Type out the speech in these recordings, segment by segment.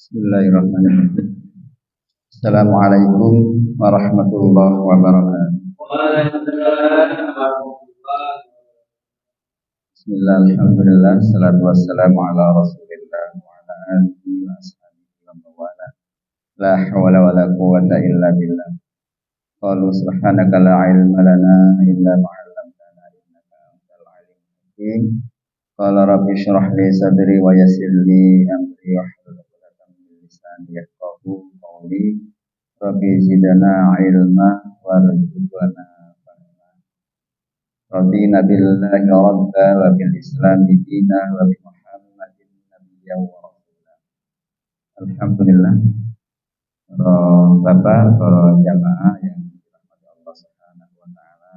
Bismillahirrahmanirrahim. Assalamualaikum warahmatullahi wabarakatuh. Bismillah, alhamdulillah, salatu wassalamu ala rasulillah wa ala alihi wa ashabihi wa mawala. La hawla wa la quwwata illa billah. Qalu subhanaka la ilma lana illa ma 'allamtana innaka antal alimul hakim. Qala rabbi shrah li sadri wa yassir li amri wahlul 'uqdatam min lisani yafqahu qawli. Rabbi zidna ilma warzuqna fahma. Radina billahi rabba wa bil islami dina wa bi Muhammadin nabiyyan wa rasula. Alhamdulillah. Para bapak, para jamaah yang dirahmati Allah Subhanahu wa taala.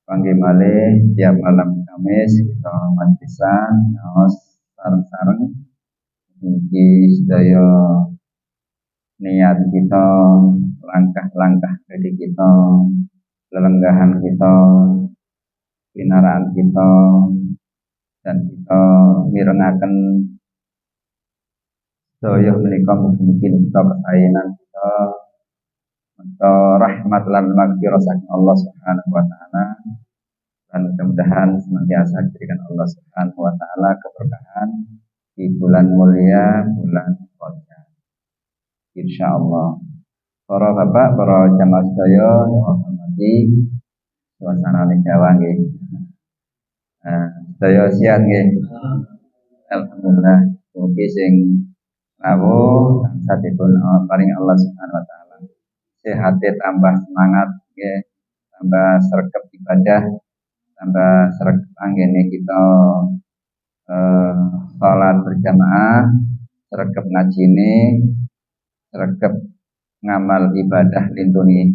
Panggih malih tiap malam Kamis kita majlisan ngaos sareng-sareng mugi sedaya niat kita, langkah-langkah dari kita, lelenggahan kita, pinaraan kita, dan kita mirengaken sedaya menika mugi-mugi kita kesayangan kita, kita rahmat lan maghfirah saking Allah Subhanahu wa taala, dan mudah-mudahan senantiasa diberikan Allah Subhanahu wa taala keberkahan di bulan mulia, bulan Rajab. Insyaallah. Para bapak, para jamaah sedaya hormati suasana Jawa nggih. Sedaya sihat nggih. Alhamdulillah. Mugi sing rawuh tansah dipun paring Allah Subhanahu wa taala. Sehate tambah semangat nggih, tambah sregep ibadah, tambah sregep anggene kita salat berjamaah, sregep ngajine, sregep ngamal ibadah lintuni,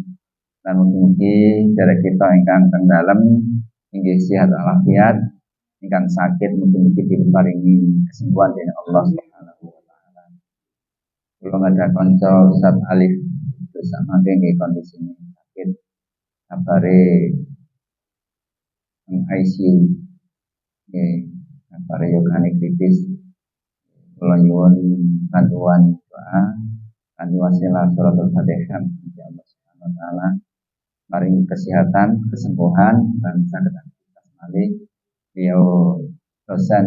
dan mugi-mugi dari kita ingkang teng dalem inggih sehat walafiat, ingkang sakit mugi-mugi diparingi kesembuhan dening Allah Subhanahu wa taala. Kula ada kanca Ustaz Alif bersama nggih kondisi sakit, kabare ICU nggih, kabare yo kritis. Kula nyuwun bantuan doa kanthi wasilah suratul Fatihah ya Allah Subhanahu wa taala maring kesehatan, kesembuhan, dan saged aktivitas malih. Beliau dosen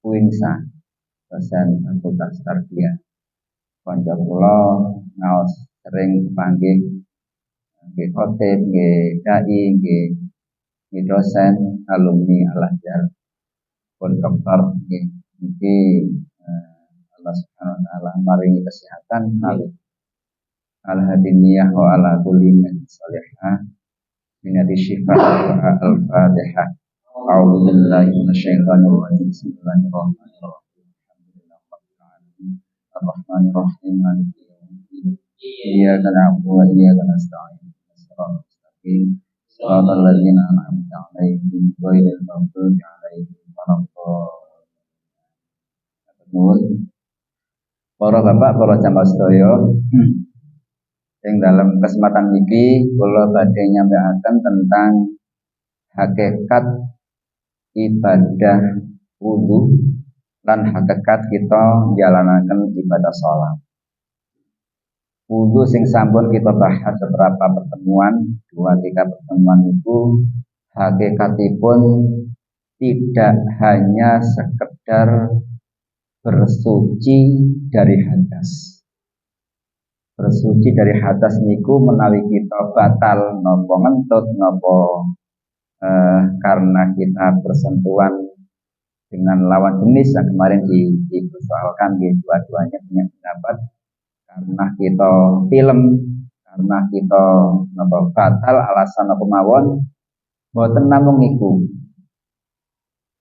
UINSA, dosen Fakultas Tarbiyah. Kanca kula ngaos sering panggih nggih khotib, nggih dai, nggih dosen alumni Al-Azhar pun doktor nggih. Mugi Allah Subhanahu wa taala maringi kesehatan malih al-hadiniyah wa ala kulli min salihah minati syifa al-fatihah. A'udzu billahi minasyaitonir rajim. Bismillahirrahmanirrahim. Alhamdulillahirabbil alamin. Arrahmanir rahim. Maliki yaumiddin. Iyyaka na'budu wa iyyaka nasta'in. Shiratal mustaqim. Shiratal ladzina an'amta 'alaihim ghairil maghdubi 'alaihim waladdallin. Para bapak, para jamaah sedaya, yang dalam kesempatan ini kula badhe nyampaikan tentang hakikat ibadah wudu dan hakikat kita menjalankan ibadah sholat. Wudu sing sampun kita bahas beberapa pertemuan, 2-3 pertemuan itu hakikatipun tidak hanya sekedar bersuci dari hadas. Bersuci dari hadas niku menawi kita batal napa ngentut napa karena kita bersentuhan dengan lawan jenis yang kemarin dipersoalkan di dua-duanya punya pendapat, karena kita film, karena kita napa batal alasan napa mawon mboten namung niku.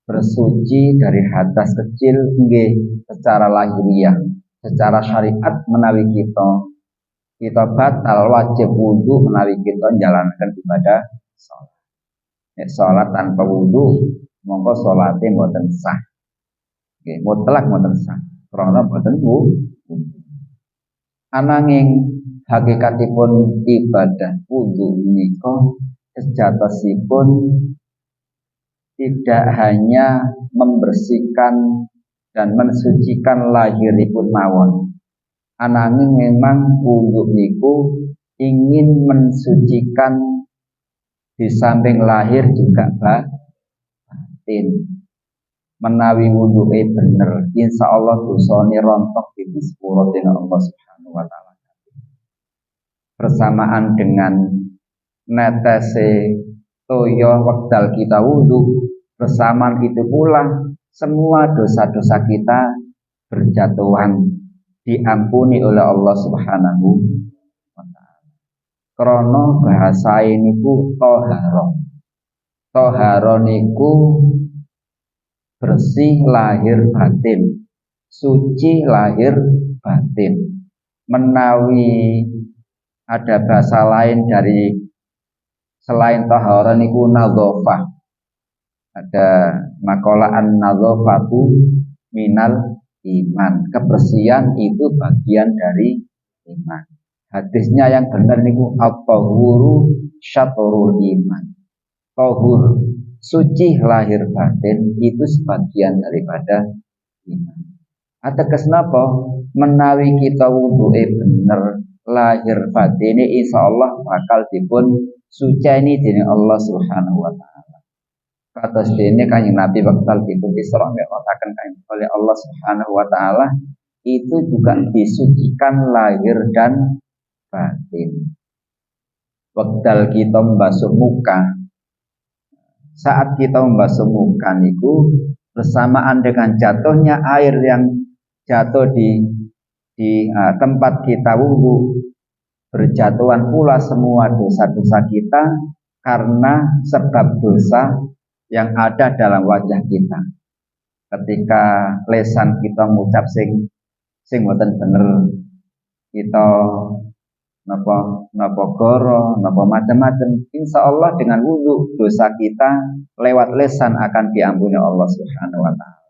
Bersuci dari hadas kecil nggih secara lahiriah, secara syariat menawi kita batal wajib wudu menawi kita menjalankan ibadah salat. Salat tanpa wudu mongko salate mboten sah. Nggih, mutlak mboten sah. Krana mboten wudu. Ananging hakikatipun ibadah wudu menika sejatosipun tidak hanya membersihkan dan mensucikan lahiripun mawon. Ananging memang wudu niku ingin mensucikan di samping lahir juga batin. Menawi wudu'e bener, insya Allah dosane rontok di sepuro dengan Allah Subhanahu wa taala. Bersamaan dengan netese toyo wekdal kita wudu, bersamaan itu pula semua dosa-dosa kita berjatuhan diampuni oleh Allah Subhanahu wa taala. Krana bahasa niku toharo. Toharo niku bersih lahir batin, suci lahir batin. Menawi ada bahasa lain dari selain toharo niku nadzofah. Ada makalah an-nadzofatu minal iman. Kebersihan itu bagian dari iman. Hadisnya yang benar niku at-tahuru syatrul iman. Tahur, suci lahir batin itu sebagian daripada iman. Ateges napa? Menawi kita wudu'e bener lahir batin insyaallah bakal dipun suceni dening Allah Subhanahu wa taala. Kados dene Kanjeng Nabi bakal dipun Isra Mi'rajaken oleh Allah Subhanahu wa taala itu juga disucikan lahir dan batin. Wekdal kita membasuh muka, saat kita membasuh muka niku bersamaan dengan jatuhnya air yang jatuh di tempat kita wudu, berjatuhan pula semua dosa-dosa kita karena sebab dosa yang ada dalam wajah kita. Ketika lesan kita mengucap sing mboten bener, kita napa goro, napa macam-macam, insya Allah dengan wudu dosa kita lewat lesan akan diampuni Allah Subhanahu wa taala.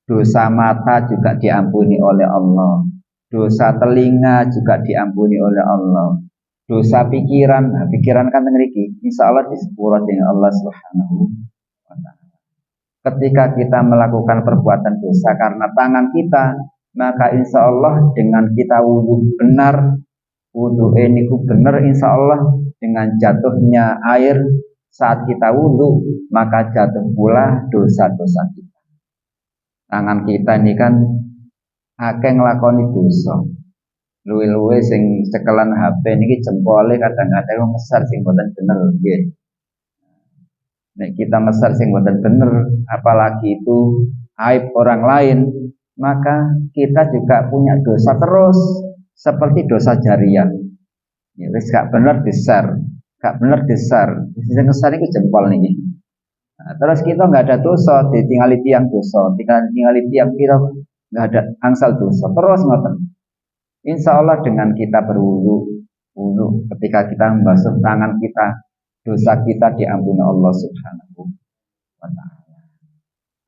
Dosa mata juga diampuni oleh Allah. Dosa telinga juga diampuni oleh Allah. Dosa pikiran, pikiran kan ngriki, insya Allah disepuro dengan Allah Subhanahu wa taala. Ketika kita melakukan perbuatan dosa karena tangan kita, maka insya Allah dengan kita wudu benar, wudu niku bener insya Allah dengan jatuhnya air saat kita wudu maka jatuh pula dosa-dosa kita. Tangan kita ini kan akeh nglakoni dosa. Luwe-luwe sing cekelan HP niki jempole kadang-kadang mesar sing mboten bener nggih. Nek kita mesar sing mboten bener apalagi itu aib orang lain, maka kita juga punya dosa terus. Seperti dosa jariah, ya wis gak bener di-share, gak bener di-share, sing nge-share iku jempol niki. Nah, terus kita nggak ada dosa, ditinggali tiang dosa, tinggali tiang kita nggak ada angsal dosa, terus ngoten. Insya Allah dengan kita berwudu, ketika kita membasuh tangan kita, dosa kita diampuni Allah Subhanahu wa taala.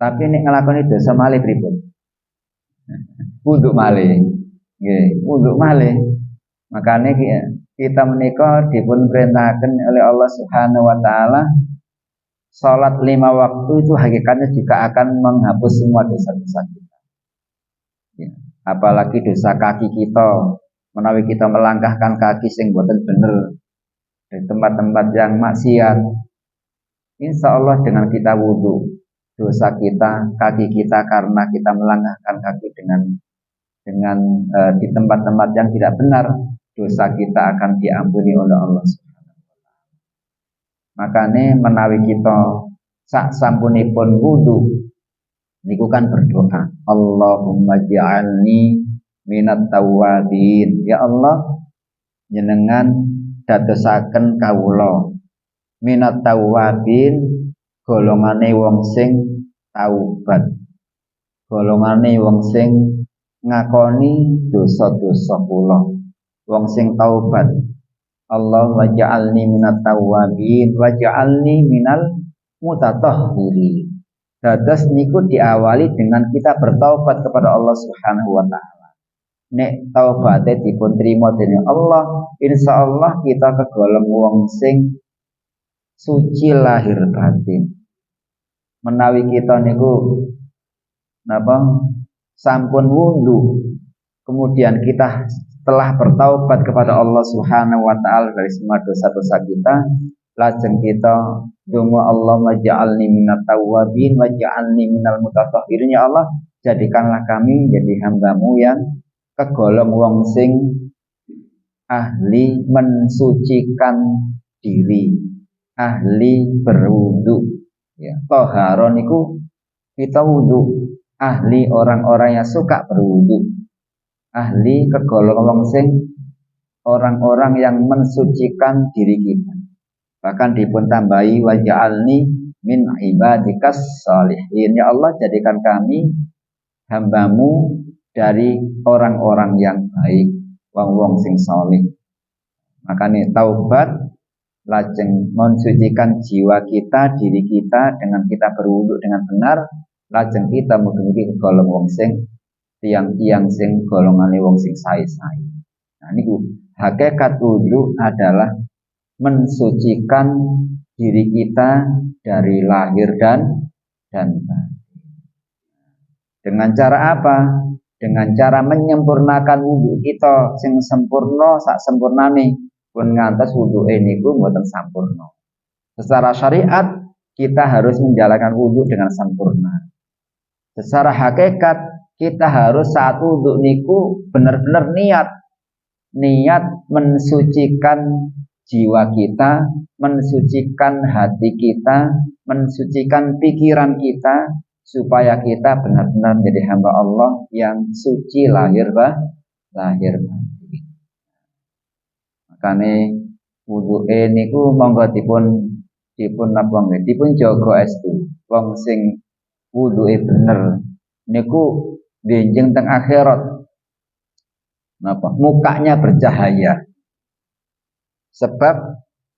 Tapi nek nglakoni dosa malih pripun? Wudu malih. Nggih, wudu malih. Makanya kita menika dipun perintahkan oleh Allah Subhanahu wa taala salat 5 waktu itu hakikatnya juga akan menghapus semua dosa-dosa kita. Ya, apalagi dosa kaki kita, menawi kita melangkahkan kaki sing boten bener di tempat-tempat yang maksiat. Insya Allah dengan kita wudu, dosa kita, kaki kita karena kita melangkahkan kaki dengan di tempat-tempat yang tidak benar, dosa kita akan diampuni oleh Allah Subhanahu wa taala. Makanya menawi kita sak sampunipun wudu niku kan berdoa, Allahumma ja'alni minat tawwabin. Ya Allah, jenengan dadosaken kawula minat tawwabin, golongane wong sing taubat, golongane wong sing ngakoni dosa-dosa kula, wong sing taubat. Allah waj'alni minat tawwabin waj'alni minal mutatahhirin. Dados niku diawali dengan kita bertaubat kepada Allah Subhanahu wa taala. Nek taubate dipun trima dening Allah, insyaallah kita kegolong wong sing suci lahir batin. Menawi kita niku napa sampun wudu, kemudian kita telah bertaubat kepada Allah Subhanahu wa taala dari semua dosa-dosa kita, lajeng kita donga Allahumma ja'alni minat tawwabin wa ja'alni minal mutatahhirin. Ya Allah, jadikanlah kami jadi hamba-Mu yang kegolong wong sing ahli mensucikan diri, ahli berwudu. Ya, toharon niku kita wudu, ahli orang-orang yang suka berwudu, ahli kegolong wong sing orang-orang yang mensucikan diri kita. Bahkan dipun tambahi wa ja'alni min ibadikas sholihin. Ya Allah, jadikan kami hamba-Mu dari orang-orang yang baik, wong-wong sing saleh. Makanya taubat lajeng mensucikan jiwa kita, diri kita dengan kita berwudu dengan benar, lajeng kita mugi-mugi kegolong wong sing tiang-tiang sing golongane wong sing sae-sae. Nah niku hakikat wudu adalah mensucikan diri kita dari lahir dan batin. Dengan cara apa? Dengan cara menyempurnakan wudu kita sing sempurna sak sempurnane, pun ngantos wuduke niku mboten sampurna. Secara syariat kita harus menjalankan wudu dengan sempurna. Secara hakikat kita harus saat wudu niku benar-benar niat mensucikan jiwa kita, mensucikan hati kita, mensucikan pikiran kita, supaya kita benar-benar menjadi hamba Allah yang suci lahir batin. Makane wuduke niku monggo dipun napa nggih, dipun jaga estu. Wong sing wuduke bener niku benjing teng akhirat napa mukanya bercahaya. Sebab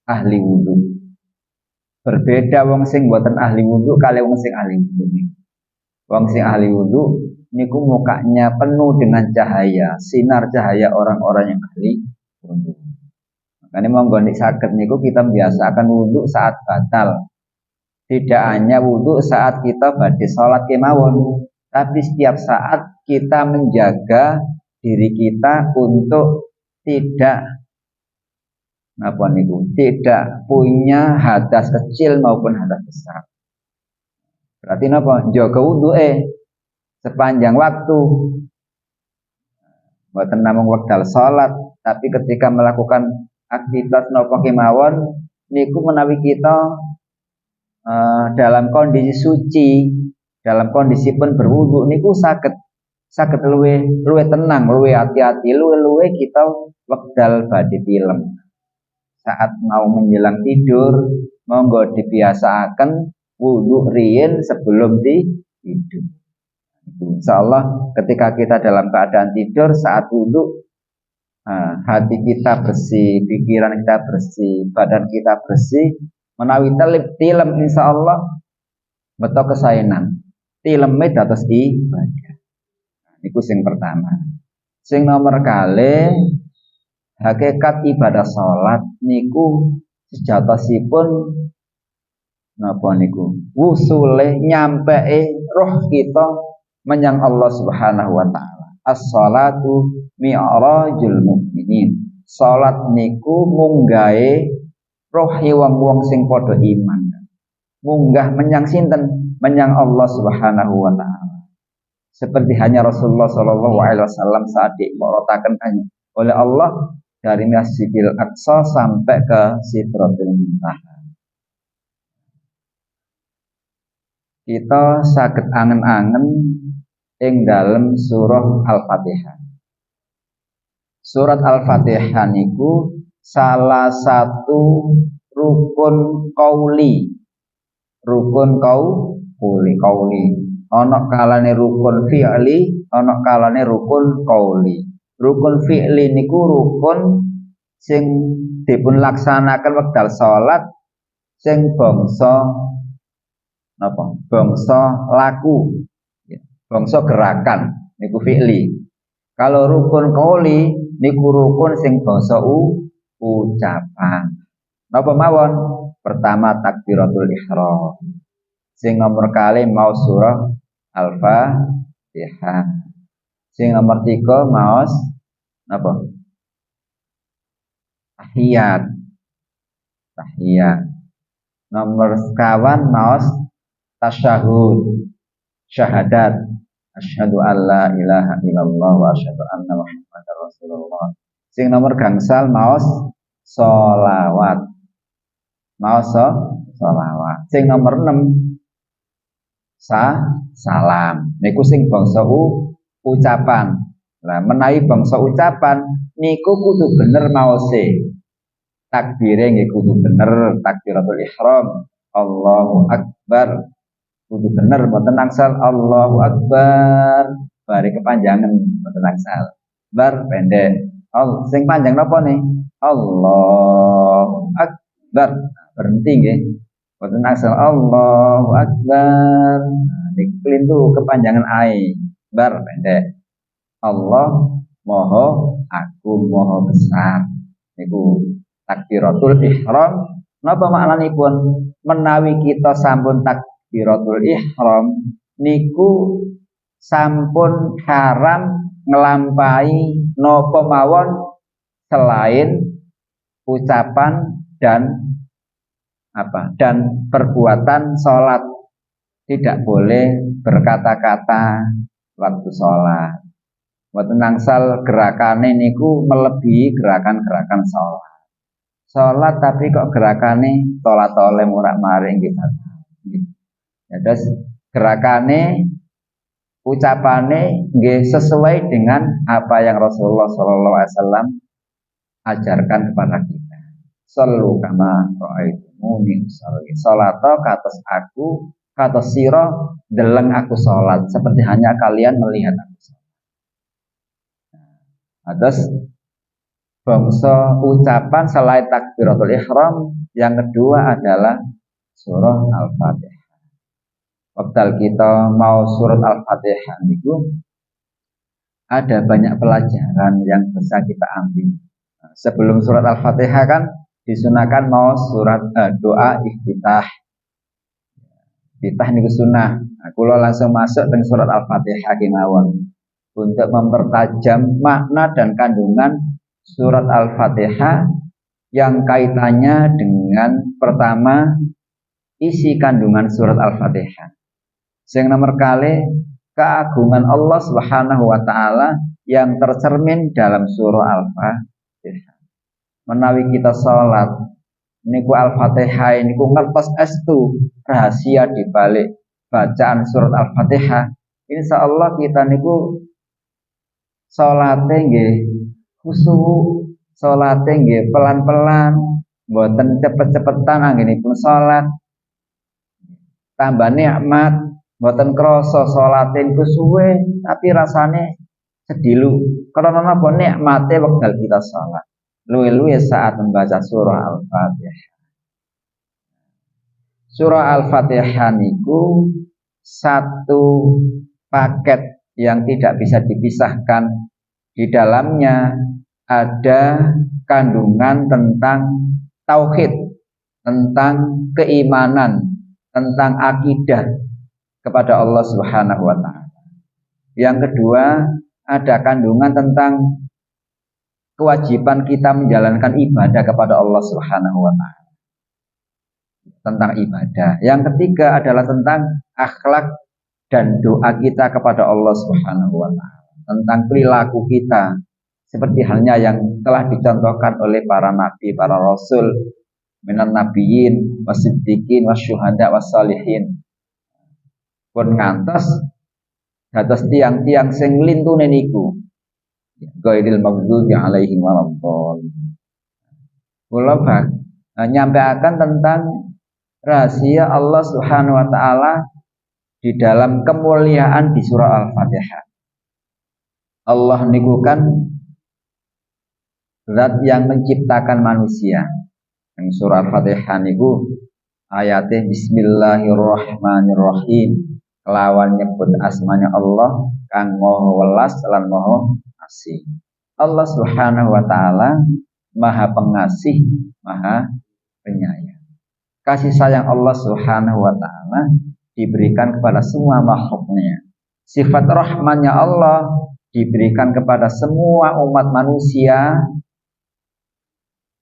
ahli wudu. Berbeda wong sing mboten ahli wudu kali wong sing ahli wudu. Wong sing ahli wudu niku mukanya penuh dengan cahaya, sinar cahaya orang-orang yang ahli wudu. Makanya monggo nek saged niku kita biasakan wudu saat batal. Tidak hanya wudu saat kita badhe salat kemawon, tapi setiap saat kita menjaga diri kita untuk tidak punya hadas kecil maupun hadas besar. Berarti napa? Jaga wuduke sepanjang waktu. Mboten namung wekdal salat, tapi ketika melakukan aktivitas napa kemawon niku menawi kita dalam kondisi suci, dalam kondisi pun berwudu niku saged luwe tenang, luwe hati-hati, luwe kita wekdal badhe tilem. Saat mau menjelang tidur, monggo dibiasakan wudu riyin sebelum tidur. Insyaallah ketika kita dalam keadaan tidur saat wudu, hati kita bersih, pikiran kita bersih, badan kita bersih, menawi tilem insyaallah beto kesaenan. Tileme dados ibadah. Iku sing pertama. Sing nomor kalih, hakikat ibadah salat niku sejatosipun napa niku wusule nyampeke roh kita menyang Allah Subhanahu wa taala. As-salatu mi'rajul mukminin. Salat niku munggahe rohe wong-wong sing padha iman. Munggah menyang sinten? Menyang Allah Subhanahu wa taala. Seperti hanya Rasulullah sallallahu alaihi wasallam saat dimurotaken oleh Allah dari Masjidil Aqsa sampai ke Sidratul Muntaha. Kita saged angen-angen ing dalem surah Al-Fatihah. Surat Al-Fatihah niku salah satu rukun qauli. Rukun qauli. Ana kalane rukun fi'li, ana kalane rukun qauli. Rukun fi'li niku rukun sing dipun laksanaken wekdal salat sing bangsa napa? Bangsa laku. Bangsa gerakan niku fi'li. Kalau rukun qauli niku rukun sing bangsa ucapan. Napa mawon? Pertama takbiratul ihram. Sing nomor kali mau surah Al-Fatihah. Sing nomor 3 maos napa? Tahiyat. Tahiyat. Nomor sekawan maos tasyahud. Syahadat. Asyhadu alla ilaha illallah wa asyhadu anna Muhammadar Rasulullah. Sing nomor gangsal maos sholawat. Maos sholawat. Sing nomor 6 salam. Niku sing bangsa ucapan. Lah menawi bangsa ucapan niku kudu bener maose. Takbire nggih kudu bener, takbiratul ihram. Allahu akbar. Kudu bener mboten angsal Allahu akbar. Bare kepanjangan mboten angsal. Bar pendek. Sing panjang napa nih? Allahu akbar. Berhenti nggih. Mboten angsal Allahu akbar. Niku klintu kepanjangan ai. Bar pendek. Allah Maha Agung, Maha Besar. Niku takbiratul ihram. Napa maknanipun? Menawi kita sampun takbiratul ihram niku sampun haram ngelampahi napa mawon selain ucapan dan perbuatan sholat. Tidak boleh berkata-kata waktu sholat. Mboten angsal gerakane niku melebihi gerakan-gerakan sholat. Sholat tapi kok gerakane tolat-tole murak-marik nggih. Ya, terus gerakane ucapane nggih sesuai dengan apa yang Rasulullah sallallahu alaihi wasallam ajarkan kepada kita. Sallu kama ra'aitumuni usolli. Salata kados aku, kados sira deleng aku salat, seperti hanya kalian melihat aku salat. Terus bangsa ucapan selain takbiratul ihram yang kedua adalah surah Al-Fatihah. Waktu kita mau surat Al-Fatihah itu ada banyak pelajaran yang bisa kita ambil. Sebelum surat Al-Fatihah kan disunahkan mau surat doa iftitah. Iftitah niku sunah. Kula langsung masuk dengan surat Al-Fatihah kemawon untuk mempertajam makna dan kandungan surat Al-Fatihah yang kaitannya dengan pertama isi kandungan surat Al-Fatihah. Yang nomor kali keagungan Allah Subhanahu wa taala yang tercermin dalam surah Al-Fatihah. Menawi kita salat niku Al-Fatihah niku ngertos estu rahasia di balik bacaan surat Al-Fatihah. Insyaallah kita niku salate nggih khusyuk, salate nggih pelan-pelan, mboten cepet-cepetan anggenipun salat. Tambah nikmat, mboten krasa salate niku suwe, tapi rasane sedilu. Karena napa nikmate wekdal kita salat. Luwe-luwe saat membaca surah Al-Fatihah. Surah Al-Fatihah niku satu paket yang tidak bisa dipisahkan. Di dalamnya ada kandungan tentang tauhid, tentang keimanan, tentang akidah kepada Allah Subhanahu wa taala. Yang kedua, ada kandungan tentang kewajiban kita menjalankan ibadah kepada Allah Subhanahu wa taala. Tentang ibadah. Yang ketiga adalah tentang akhlak dan doa kita kepada Allah Subhanahu wa taala. Tentang perilaku kita seperti halnya yang telah dicontohkan oleh para nabi, para rasul, minan nabiyyin, wasiddiqin, wasyuhada, wassalihin. Pun ngantos dados tiang-tiang sing lintune niku ghairil maghdubi alaihim waladdallin. Kula nyampaikan tentang rahasia Allah Subhanahu wa taala di dalam kemuliaan di surah Al-Fatihah. Allah niku kan zat yang menciptakan manusia. Yang surah Al-Fatihah niku ayatnya Bismillahirrahmanirrahim. Kelawan nyebut asmanya Allah kang Maha Welas lan Maha Asih. Allah Subhanahu wa taala Maha Pengasih, Maha Penyayang. Kasih sayang Allah Subhanahu wa taala diberikan kepada semua makhluknya. Sifat rahmannya Allah diberikan kepada semua umat manusia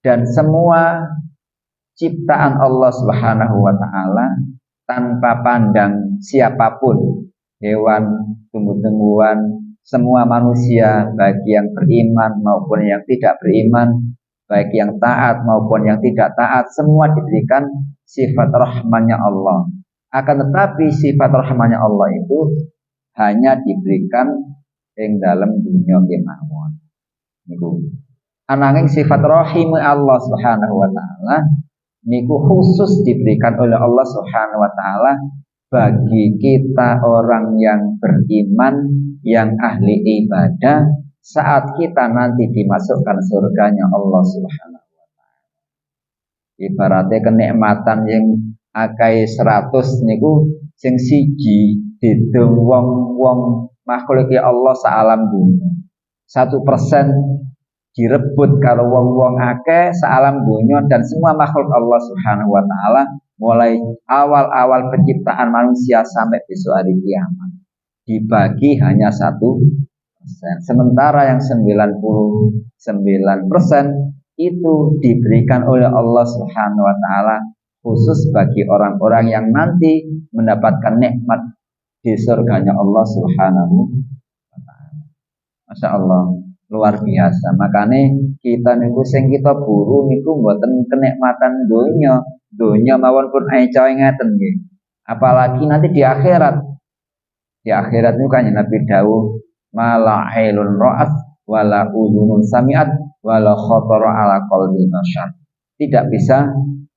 dan semua ciptaan Allah Subhanahu wa taala tanpa pandang siapapun, hewan, tumbuh-tumbuhan, semua manusia, baik yang beriman maupun yang tidak beriman, baik yang taat maupun yang tidak taat, semua diberikan sifat rahmannya Allah. Akan tetapi sifat rahmannya Allah itu hanya diberikan yang dalam dunia kemawon. Niku. Ananging sifat rahim Allah Subhanahu wa taala niku khusus diberikan oleh Allah Subhanahu wa taala bagi kita orang yang beriman, yang ahli ibadah, saat kita nanti dimasukkan surganya Allah Subhanahu wa taala. Ibaratnya kenikmatan yang akai 100 niku sing siji didung wong makhluk Allah saalam dunya. 1% direbut kalau wong-wong akeh saalam dunia dan semua makhluk Allah Subhanahu wa taala mulai awal-awal penciptaan manusia sampai besok hari kiamat dibagi hanya 1%. Sementara yang 99% itu diberikan oleh Allah Subhanahu wa taala khusus bagi orang-orang yang nanti mendapatkan nikmat di surganya Allah Subhanahu wa taala. Masya Allah, luar biasa. Makanya kita niku sing kita buru niku mboten kenikmatan donya mawon pun ae cawe ngeten nggih. Apalagi nanti di akhirat. Di akhirat niku kan Nabi dawuh mala ailun ra'at wala udhunun sami'at wala khatara ala qalbi bashar. Tidak bisa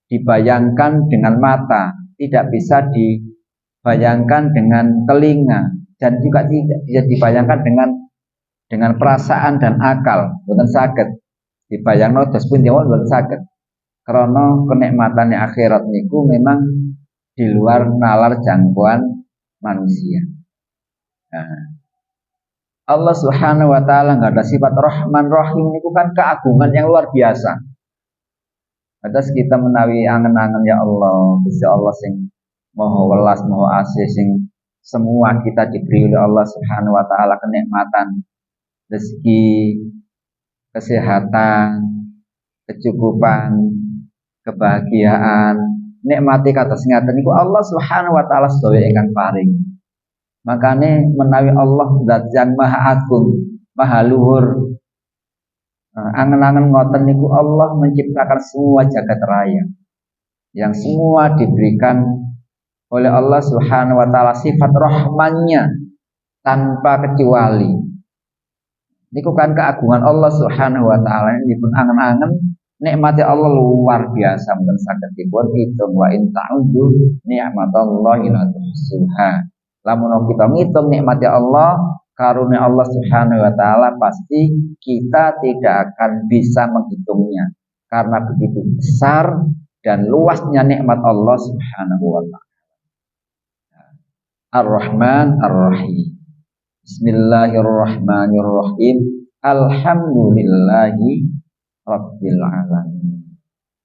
dibayangkan dengan mata, tidak bisa dibayangkan dengan telinga, dan juga tidak bisa dibayangkan dengan perasaan dan akal. Boten saged dibayangno dos pun boten saged. Karena kenikmatannya akhirat niku memang di luar nalar jangkauan manusia. Nah, Allah Subhanahu wa taala enggak ada sifat Rahman Rahim niku kan keagungan yang luar biasa. Atas kita menawi angen-angen ya Allah, Gusti Allah sing Maha welas, Maha asih, sing semua kita diberi oleh Allah Subhanahu wa taala kenikmatan, rezeki, kesehatan, kecukupan, kebahagiaan, nikmati kados ngaten niku Allah Subhanahu wa taala sedaya ingkang paring. Makane menawi Allah zat yang maha agung, maha luhur, angen-angen ngoten niku Allah menciptakan semua jagat raya yang semua diberikan oleh Allah Subhanahu wa taala sifat rahmannya tanpa kecuali. Niku kan keagungan Allah Subhanahu wa taala dipun angen-angen nikmati Allah luar biasa mboten saged dipun hitung wa in ta'udzu ni'matallahi la tuhsuha. Lamun kita ngitung nikmati Allah, karunia Allah Subhanahu wa taala, pasti kita tidak akan bisa menghitungnya karena begitu besar dan luasnya nikmat Allah Subhanahu wa taala. Ar-Rahman Ar-Rahim. Bismillahirrahmanirrahim. Alhamdulillahi rabbil alamin.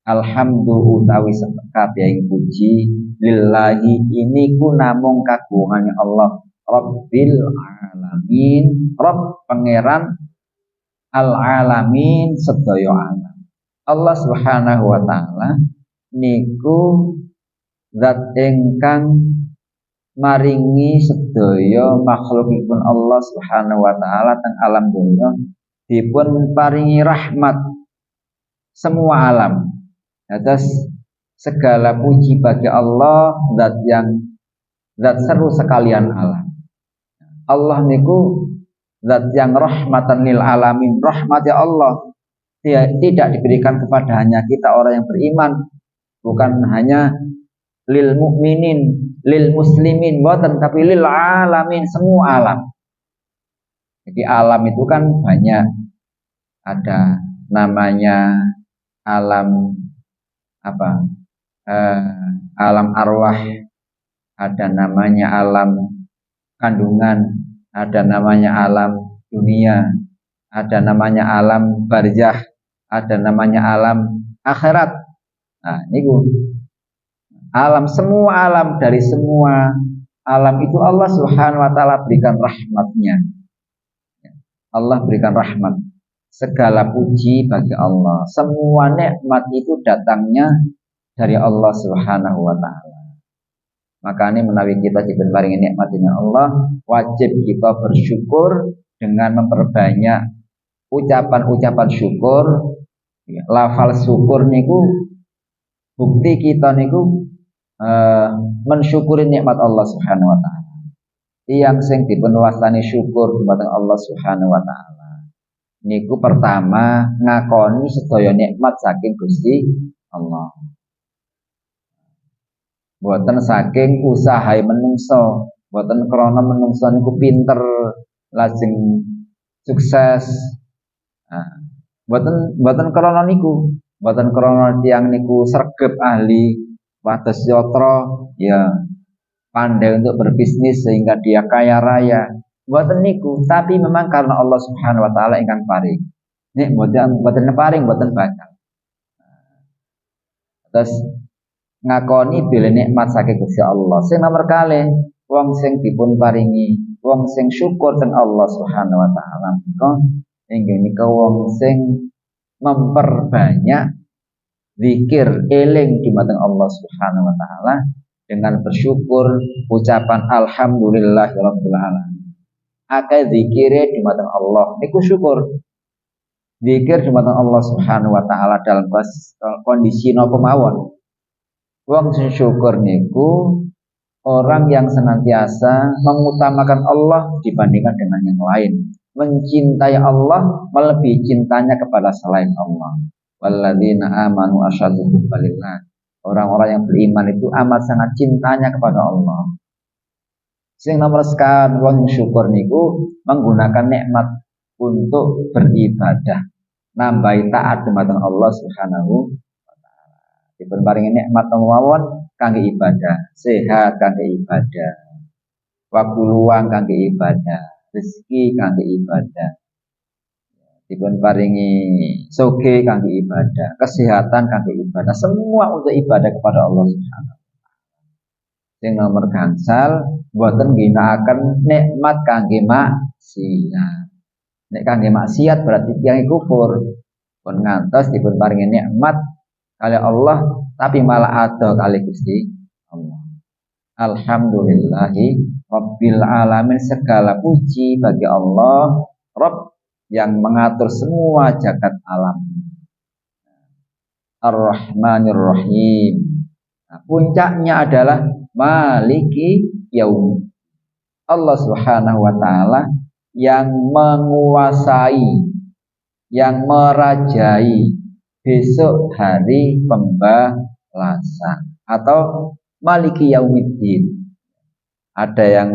Alhamdulillah utawi kabeh puji lillahi ini ku namung kagungannya Allah Rabbil alamin, Rabb pangeran al alamin sedaya alam. Allah Subhanahu wa taala niku zat ingkang maringi sedaya makhlukipun Allah Subhanahu wa taala teng alam dunya dipun paringi rahmat semua alam. Atas segala puji bagi Allah zat seru sekalian alam. Allah niku zat yang rahmatan lil alamin. Rahmat ya Allah tidak diberikan kepada hanya kita orang yang beriman, bukan hanya lil mukminin, lil muslimin, boten, tapi lil alamin, semua alam. Jadi alam itu kan banyak, ada namanya alam alam arwah, ada namanya alam kandungan, ada namanya alam dunia, ada namanya alam barzah, ada namanya alam akhirat. Nah, niku alam, semua alam dari semua Alam itu Allah Subhanahu wa taala berikan rahmatnya. Allah berikan rahmat. Segala puji bagi Allah. Semua nikmat itu datangnya dari Allah Subhanahu wa taala. Makanya menawi kita diparingi nikmat dengan Allah, wajib kita bersyukur dengan memperbanyak ucapan-ucapan syukur. Lafal syukur niku bukti kita niku mensyukuri nikmat Allah Subhanahu wa taala. Tiyang sing dipun wastani syukur dumateng Allah Subhanahu wa taala niku pertama ngakoni sedaya nikmat saking Gusti Allah. Boten saking usaha menungso, boten krana menungso niku pinter lajeng sukses. Nah, boten krana niku, boten krana tiyang niku sregep ahli wates yatra ya pandai untuk berbisnis sehingga dia kaya raya. Boten niku, tapi memang karena Allah Subhanahu wa taala ingkang paring. Nek boten paring boten bakal. Terus ngakoni bila nikmat saking Gusti Allah. Sing nomor kalih, wong sing dipun paringi, wong sing syukur teng Allah Subhanahu wa taala menika inggih menika wong sing memperbanyak zikir eling dumateng Allah Subhanahu wa taala dengan bersyukur ucapan alhamdulillahirabbil alamin. Akeh zikire dumateng Allah niku syukur. Zikir dumateng Allah Subhanahu wa taala dalam kondisi napa mawon. Wong sing syukur niku orang yang senantiasa mengutamakan Allah dibandingkan dengan yang lain. Mencintai Allah melebihi cintanya kepada selain Allah. Walladzina amanu asyaddu hubbalillah. Orang-orang yang beriman itu amat sangat cintanya kepada Allah. Sing nomor sekian wong syukur niku menggunakan nikmat untuk beribadah, nambahi taat dumateng Allah Subhanahu wa taala. Dipun paringi nikmat mawon kangge ibadah, sehat kangge ibadah, waktu luang kangge ibadah, rezeki kangge ibadah. Dipun paringi soge kangge ibadah, kesehatan kangge ibadah, semua untuk ibadah kepada Allah Subhanahu wa taala. Sing nomor gangsal boten ginakaken nikmat kangge maksiat. Nek kangge maksiat berarti yang kufur. Pun ngantos dipun paringi nikmat kali Allah tapi malah ado kali Gusti Allah. Alhamdulillahi rabbil alamin, segala puji bagi Allah Rabb yang mengatur semua jagat alam. Ar-Rahmanir Rahim. Nah, puncaknya adalah Maliki Yaum. Allah Subhanahu wa taala yang menguasai, yang merajai besok hari pembalasan atau Maliki Yaumiddin. Ada yang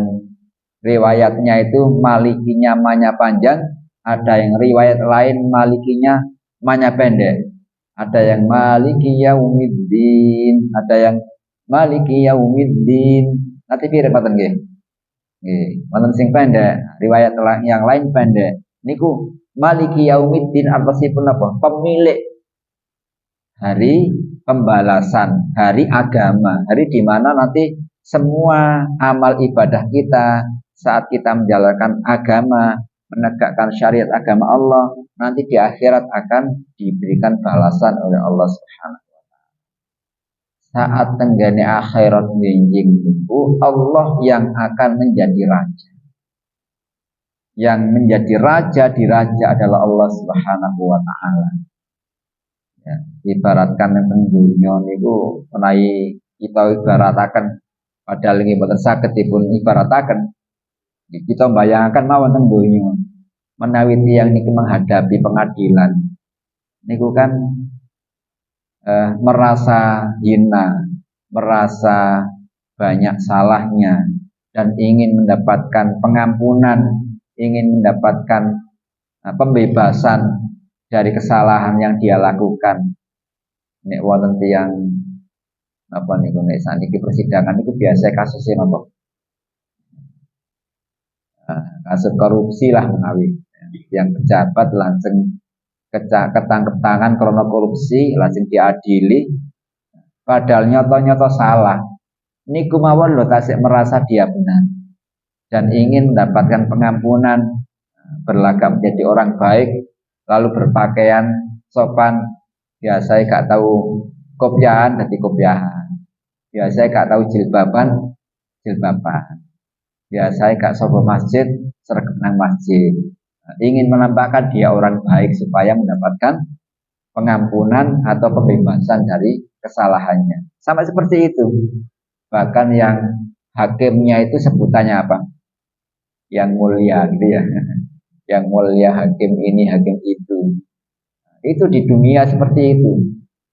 riwayatnya itu malikinya manya panjang, ada yang riwayat lain malikinya manya pendek. Ada yang Maliki Yaumiddin, ada yang Maliki Yaumiddin. Nanti pirang ngoten nggih. Nggih, wonten sing pendek, riwayat yang lain pendek. Niku Maliki Yaumiddin artosipun apa? Pemilik hari pembalasan, hari agama, hari di mana nanti semua amal ibadah kita saat kita menjalankan agama, menegakkan syariat agama Allah, nanti di akhirat akan diberikan balasan oleh Allah Subhanahu wa taala. Saat tenggane akhirat njing itu Allah yang akan menjadi raja. Yang menjadi raja di raja adalah Allah Subhanahu wa taala. Ya, ibaratkan teng dunya niku menawi kita ibarataken padahal nggih boten saged dipun ibarataken. Kita bayangkan mawon teng donya menawi tiyang niku menghadapi pengadilan niku kan merasa hina, merasa banyak salahnya dan ingin mendapatkan pengampunan, ingin mendapatkan pembebasan dari kesalahan yang dia lakukan. Nek wonten tiyang apa niku nek saniki persidangan niku biasa kasusnya napa? Kasus korupsi lah menawi yang pejabat langsung ketangkep tangan karena korupsi langsung diadili padahal nyata-nyata salah niku mawon lho tasik merasa dia benar dan ingin mendapatkan pengampunan, berlagak menjadi orang baik, lalu berpakaian sopan, biasa gak tahu kopyahan jadi kopyahan, biasa gak tahu jilbaban jilbaban, biasa gak sobo masjid sregep nang masjid. Ingin menampakkan dia orang baik supaya mendapatkan pengampunan atau pembebasan dari kesalahannya. Sama seperti itu. Bahkan yang hakimnya itu sebutannya apa? Yang mulia gitu ya. Yang mulia hakim ini, hakim itu. Itu di dunia seperti itu.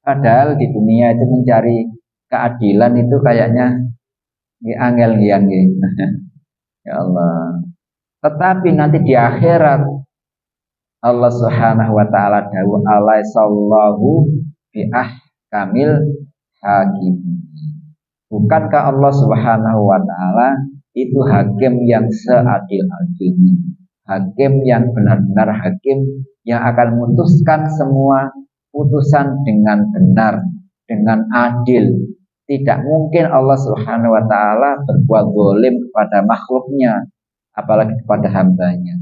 Padahal di dunia itu mencari keadilan itu kayaknya angel gitu. Ya Allah. Tetapi nanti di akhirat Allah Subhanahu wa taala dawuh alaisallahu bi ahkamil hakim. Bukankah Allah Subhanahu wa taala itu hakim yang seadil-adilnya, hakim yang benar-benar hakim yang akan memutuskan semua putusan dengan benar, dengan adil. Tidak mungkin Allah Subhanahu wa taala berbuat zalim kepada makhluknya, apalagi kepada hambanya.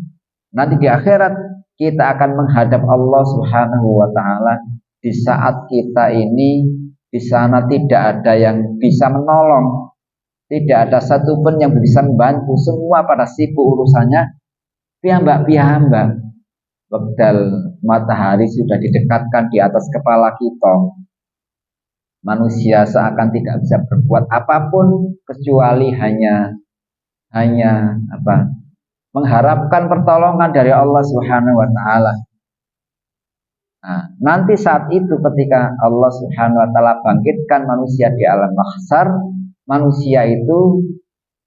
Nanti di akhirat kita akan menghadap Allah Subhanahu wa taala di saat kita ini di sana tidak ada yang bisa menolong, tidak ada satupun yang bisa membantu, semua pada sibuk urusannya piyambak. Bedal matahari sudah didekatkan di atas kepala kita. Manusia seakan tidak bisa berbuat apapun kecuali hanya mengharapkan pertolongan dari Allah Subhanahu wa taala. Nah, nanti saat itu ketika Allah Subhanahu wa taala bangkitkan manusia di alam mahsyar, manusia itu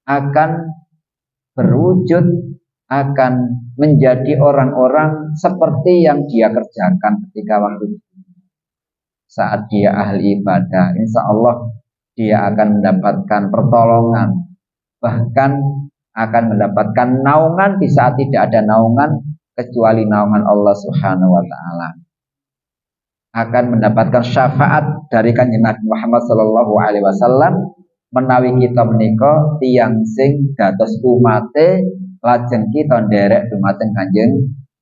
akan berwujud, akan menjadi orang-orang seperti yang dia kerjakan ketika waktu saat dia ahli ibadah. Insya Allah dia akan mendapatkan pertolongan, bahkan akan mendapatkan naungan di saat tidak ada naungan kecuali naungan Allah Subhanahu wa taala. Akan mendapatkan syafaat dari Kanjeng Nabi Muhammad sallallahu alaihi wasallam menawi kita menika tiyang sing dados umate lajeng kita nderek dumateng Kanjeng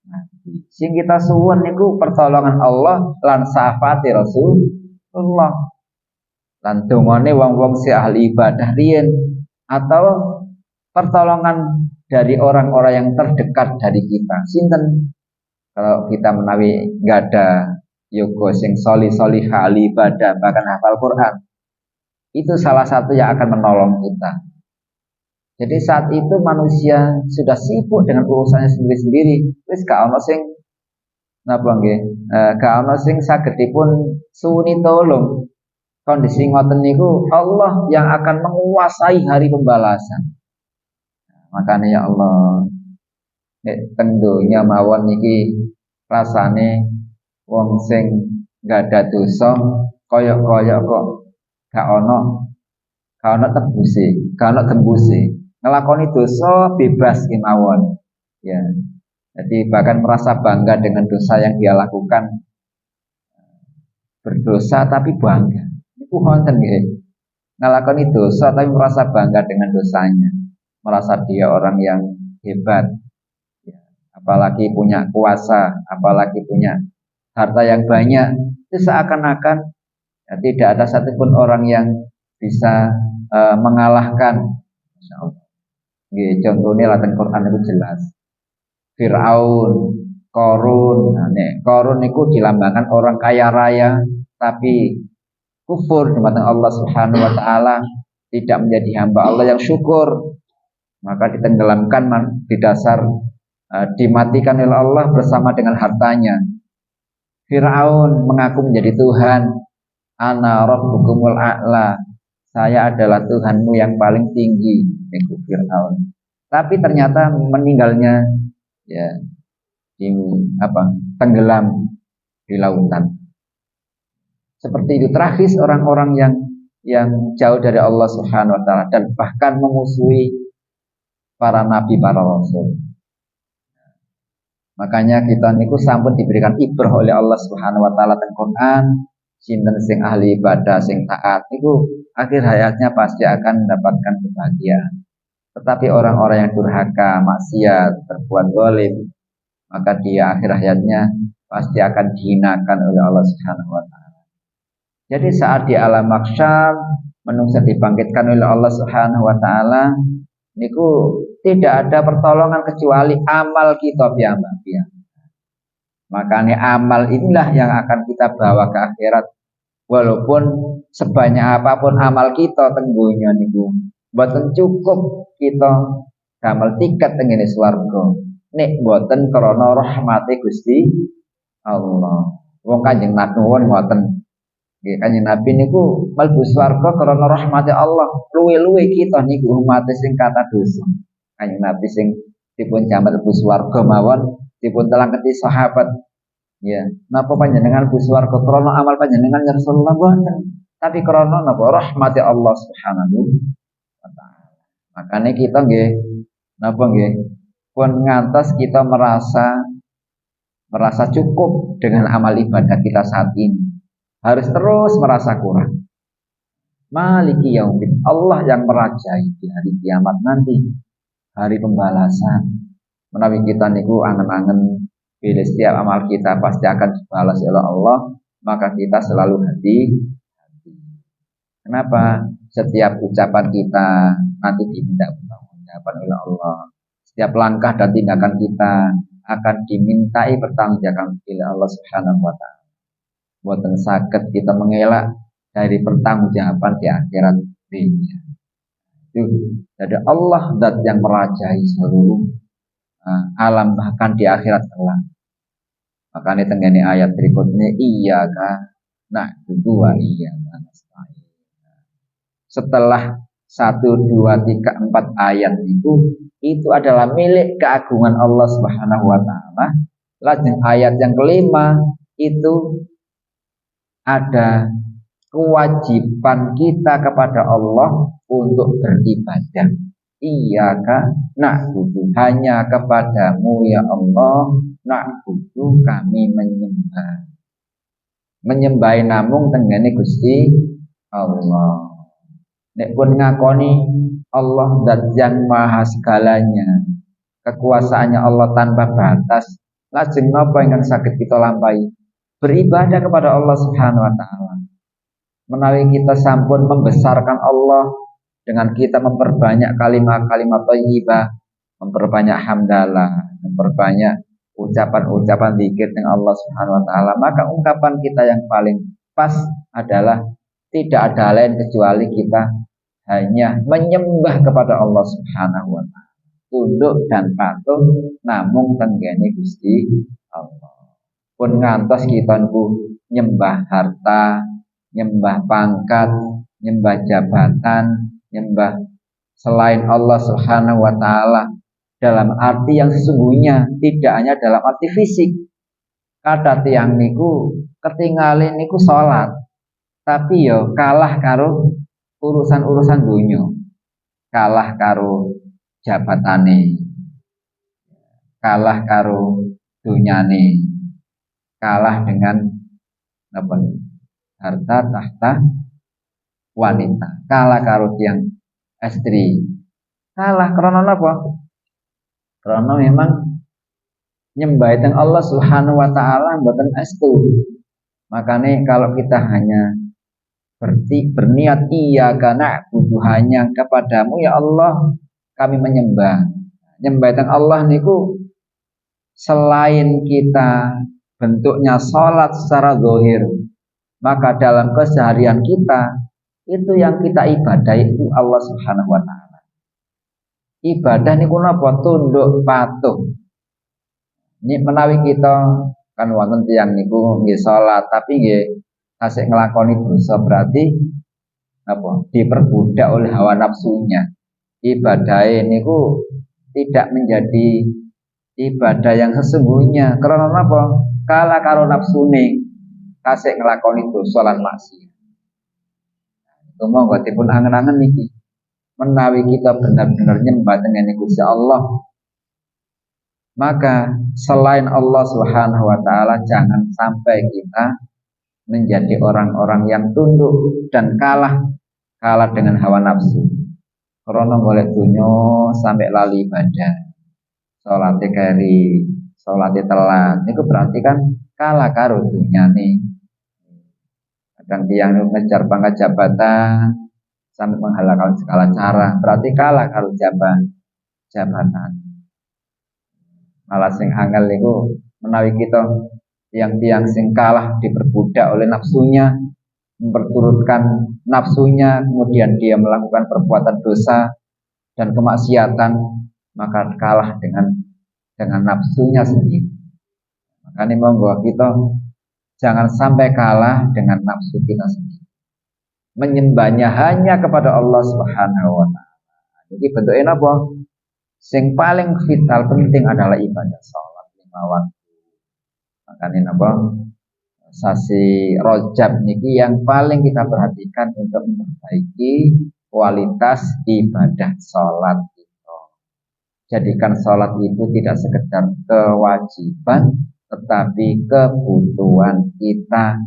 Nabi. Sing kita suwun niku pertolongan Allah lan syafaat Rasulullah. Lan dongane wong-wong si ahli ibadah riyen atau pertolongan dari orang-orang yang terdekat dari kita. Sinten? Kalau kita menawi nggak ada yoga sing solih ahli ibadah bahkan hafal Quran, itu salah satu yang akan menolong kita. Jadi saat itu manusia sudah sibuk dengan urusannya sendiri-sendiri. Wis gak ono sing napa nggih? Gak ono sing sagedipun suwuni tolong. Kondisi ngoten niku Allah yang akan menguasai hari pembalasan. Makanya ya Allah, nek teng donya mawon niki rasane wong sing gak ada dosa koyok-koyok kok gak ono tembuse. Ngelakoni dosa bebas kemawon. Ya. Jadi bahkan merasa bangga dengan dosa yang dia lakukan. Berdosa tapi bangga. Niku wonten nggih. Ngelakoni dosa tapi merasa bangga dengan dosanya. Merasa dia orang yang hebat. Ya. Apalagi punya kuasa, apalagi punya harta yang banyak. Itu seakan-akan ya, tidak ada satupun orang yang bisa mengalahkan. Insyaallah. Nggih, contohnya laten Quran itu jelas. Fir'aun, Qarun. Nah, Qarun itu dilambangkan orang kaya raya tapi kufur kepada Allah Subhanahu wa taala, tidak menjadi hamba Allah yang syukur. Maka ditenggelamkan di dasar dimatikan oleh Allah bersama dengan hartanya. Fir'aun mengaku menjadi Tuhan. Ana rabbukumul a'la. Saya adalah Tuhanmu yang paling tinggi, itu Fir'aun. Tapi ternyata meninggalnya ya tenggelam di lautan. Seperti itu tragis orang-orang yang jauh dari Allah Subhanahu wa taala dan bahkan memusuhi para nabi, para rasul. Makanya kita niku sampun diberikan ibrah oleh Allah Subhanahu wa taala teng Quran sinten sing ahli ibadah sing taat itu akhir hayatnya pasti akan mendapatkan kebahagiaan. Tetapi orang-orang yang durhaka, maksiat, berbuat zalim, maka dia akhir hayatnya pasti akan dihinakan oleh Allah Subhanahu wa taala. Jadi saat di alam mahsyar manusia dibangkitkan oleh Allah Subhanahu wa taala niku tidak ada pertolongan kecuali amal kita piyambak. Makanya amal inilah yang akan kita bawa ke akhirat. Walaupun sebanyak apapun amal kita tenggunya niku mboten cukup kita damel tiket tengene swarga. Nek mboten krana rahmate Gusti Allah. Wong Kanjeng Nabi nuwun ngoten. Nggih Kanjeng Nabi niku mlebu swarga krana rahmate Allah. Luwe-luwe kita niku umat sing kata dosa. Kanjeng Nabi sing dipun jamal mlebu swarga mawon dipun telangketi sahabat. Ya, napa panjenengan mlebu swarga krana amal panjenengan ya Rasulullah mboten. Tapi krana napa rahmate Allah Subhanahu wa taala. Makanya kita nggih napa nggih pun ngantos kita merasa cukup dengan amal ibadah kita saat ini. Harus terus merasa kurang. Maliki yaumid, Allah yang merajai di hari kiamat nanti, hari pembalasan. Menawi kita niku angen-angen bila setiap amal kita pasti akan dibalas oleh Allah, maka kita selalu hati-hati. Kenapa? Setiap ucapan kita nanti diminta pertanggungjawaban oleh Allah. Setiap langkah dan tindakan kita akan dimintai pertanggungjawaban oleh Allah Subhanahu wa taala. Boten saged kita mengelak dari pertanggungjawaban di akhirat dunia. Itu dari Allah zat yang merajai seluruh alam bahkan di akhirat kelak. Makanya tenggene ayat berikutnya iyyaka na'budu wa iyyaka nasta'in. Setelah 1, 2, 3, 4 ayat itu adalah milik keagungan Allah Subhanahu wa taala. Lajeng ayat yang kelima itu ada kewajiban kita kepada Allah untuk beribadah. Iyyaka na'budu, hanya kepadamu ya Allah na'budu kami menyembah. Menyembah namung tenggene Gusti Allah. Nek pun ngakoni Allah zat yang maha segalanya, kekuasaannya Allah tanpa batas, lajeng napa ingkang saged kita lampahi? Beribadah kepada Allah Subhanahu wa taala. Menawi kita sampun membesarkan Allah dengan kita memperbanyak kalimat-kalimat thayyibah, memperbanyak hamdalah, memperbanyak ucapan-ucapan zikir dengan Allah Subhanahu wa taala, maka ungkapan kita yang paling pas adalah tidak ada lain kecuali kita hanya menyembah kepada Allah Subhanahu wa taala. Tunduk dan patuh namung tenggene Gusti Allah. Pun ngantos kita niku nyembah harta, nyembah pangkat, nyembah jabatan, nyembah selain Allah Subhanahu wa taala dalam arti yang sesungguhnya, tidak hanya dalam arti fisik. Kata tiang niku ketinggalin niku salat, tapi yo kalah karo urusan-urusan dunia, kalah karo jabatane, kalah karo dunyane, kalah dengan apa nih? Harta tahta wanita, kalah karo tiang istri, kalah karena apa? Karena memang nyembah teng Allah Subhanahu wa taala mboten estu. Makanya kalau kita hanya berniat iyyaka na'budu, hanya kepadamu ya Allah kami menyembah. Nyembah teng Allah niku selain kita bentuknya salat secara zahir, maka dalam keseharian kita itu yang kita ibadahi itu Allah Subhanahu wa taala. Ibadah niku napa? Tunduk patuh. Ini menawi kita kan wonten tiyang niku nggih salat tapi nggih tasik nglakoni dosa, berarti apa? Diperbudak oleh hawa nafsunya. Ibadah niku tidak menjadi ibadah yang sesungguhnya. Karena apa? Kalah karo nafsune, tasik nglakoni dosa lan maksiat. Itu monggo dipun angen-angen niki. Menawi kita benar-benar nyembah dengan Gusti Allah, maka selain Allah Subhanahu wa taala jangan sampai kita menjadi orang-orang yang tunduk dan kalah dengan hawa nafsu. Krono golek dunyo sampai lali ibadah, salate keri, salate telat, niku berarti kan kalah karo dunyane. Kadang tiang ngejar pangkat jabatan sampai menghalalkan segala cara, berarti kalah karo jabatan. Malah sing angel niku menawi kita tiang-tiang sing kalah diperbudak oleh nafsunya, memperturutkan nafsunya, kemudian dia melakukan perbuatan dosa dan kemaksiatan, maka kalah dengan nafsunya sendiri. Makanya monggo kita jangan sampai kalah dengan nafsu kita sendiri. Menyembahnya hanya kepada Allah Subhanahu wa taala. Jadi bentuknya apa? Sing paling vital penting adalah ibadah salat lima waktu. Makanya apa? Sasi Rajab niki yang paling kita perhatikan untuk memperbaiki kualitas ibadah salat kita. Jadikan salat itu tidak sekedar kewajiban, tetapi kebutuhan kita.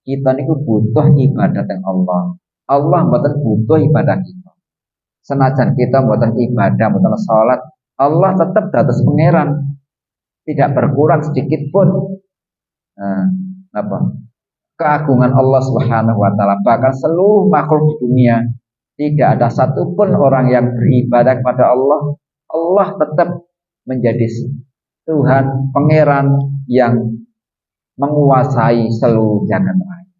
Kita niku butuh ibadah yang Allah. Allah mboten butuh ibadah kita. Senajan kita mboten ibadah, mboten salat, Allah tetap dados pangeran. Tidak berkurang sedikit pun. Keagungan Allah Subhanahu wa taala, bahkan seluruh makhluk di dunia tidak ada satupun orang yang beribadah kepada Allah, Allah tetap menjadi Tuhan, pangeran yang menguasai seluruh jagat raya.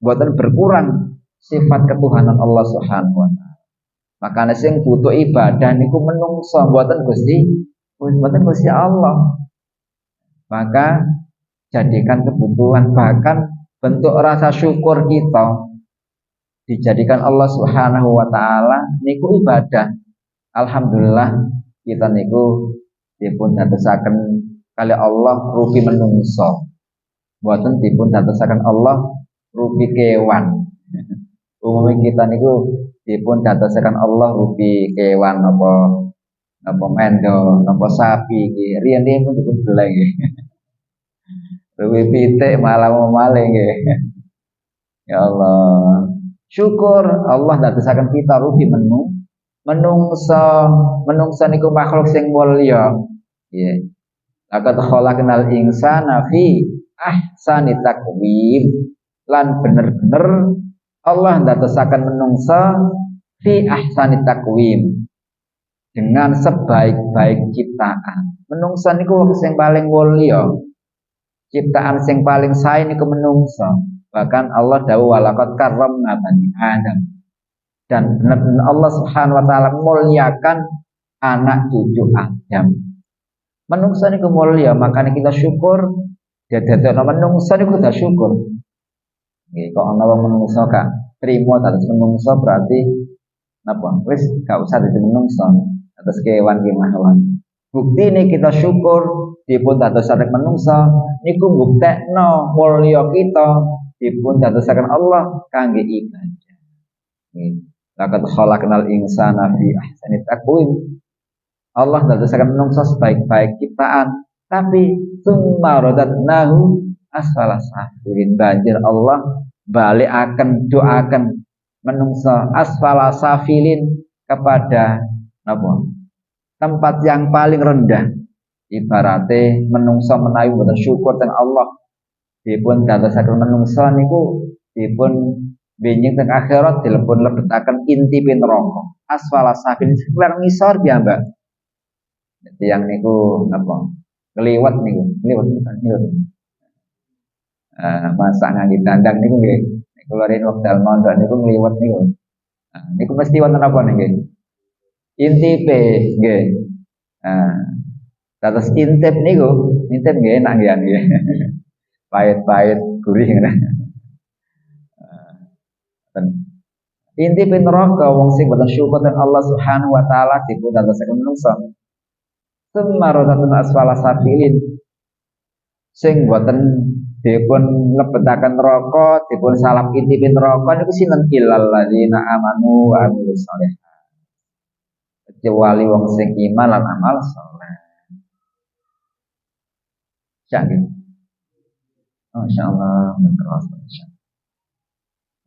Buatan berkurang sifat ketuhanan Allah Subhanahu wa taala. Makanya sing butuh ibadah niku menungso, buatan Gusti Allah. Maka jadikan kebutuhan, bahkan bentuk rasa syukur kita dijadikan Allah Subhanahu wa taala niku ibadah. Alhamdulillah kita niku dipun dadosaken kali Allah rupi menungso. Mboten dipun dadosaken Allah rupi kewan. Umumnya kita niku dipun dadosaken Allah rupi kewan apa mendo, apa sapi iki. Riyen pun dipun beleng nggih. Rupi pitik malah maling nggih. Ya Allah. Syukur Allah dadosaken kita rupi menungso niku makhluk sing mulya. Nggih. Laqad khalaqnal insana fi ahsani taqwim. Lan bener-bener Allah dadosaken menungso fi ahsani taqwim. Dengan sebaik-baik ciptaan. Menungso niku wong sing paling mulya. Ciptaan sing paling sae niku menungso. Bahkan Allah dawuh walaqad karramna bani Adam. Dan benar-benar Allah Subhanahu wa taala muliakan anak cucu Adam. Menungso niku mulya, makanya kita syukur. Dadekno menungso niku kudu syukur. Nggih, kok ana wong menungso gak trimo dados menungso berarti napa? Wis gak usah dadi menungso. Atas kewan kewan. Bukti ini kita syukur dipun dadosaken menungsa niku mbuktekno mulya kita dipun dadosaken Allah kangge ibadah. Laqad khalaqnal insana fi ahsani taqwim. Allah dadosaken menungsa sebaik-baik ciptaan, tapi tsumma radatnahu asfala safilin. Banjir Allah balikaken doaken menungsa asfala safilin kepada napa? Tempat yang paling rendah. Ibaratnya menungso menawi boten syukur teng Allah dipun dadosaken menungso niku dipun benjing teng akhirat dilepun lebetaken intipin neraka asfala safin sekitar ngisor piyambak. Dadi yang niku napa keliwat niku masak ngangge dandang niku nggih kula rin wekdal mondok niku ngliwet niku niku mesti wonten apa nggih intipe nggih. Terus intip niku, intip nggih enak nggih. Pahit-pahit gurih ngene. Intip neraka wong sing boten syukur dengan Allah Subhanahu wa taala dipun dadosaken menungsa. Summarodatun asfala safilin. Sing boten dipun lebetaken neraka, dipun salap intip neraka niku sinten illal ladzina amanu wa amilus sholihat. Kecuali wong sing iman lan amal saleh. Jangan. Masya Allah, terus Insya.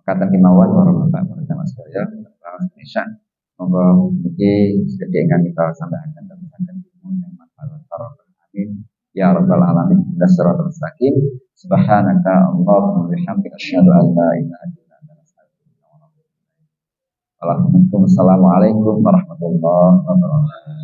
Kata kemauan para bapak para jamaah sekalian, terus Insya. Monggo mugi sedherek kita sampaikan dan sampaikan ilmu yang manfaat barokah. Amin. Ya rabbal alamin. Dasratul mustaqim. Subhanaka Allahumma wa bihamdika asyhadu an la ilaha illa anta astaghfiruka wa atubu ilaik. Assalamualaikum warahmatullahi wabarakatuh.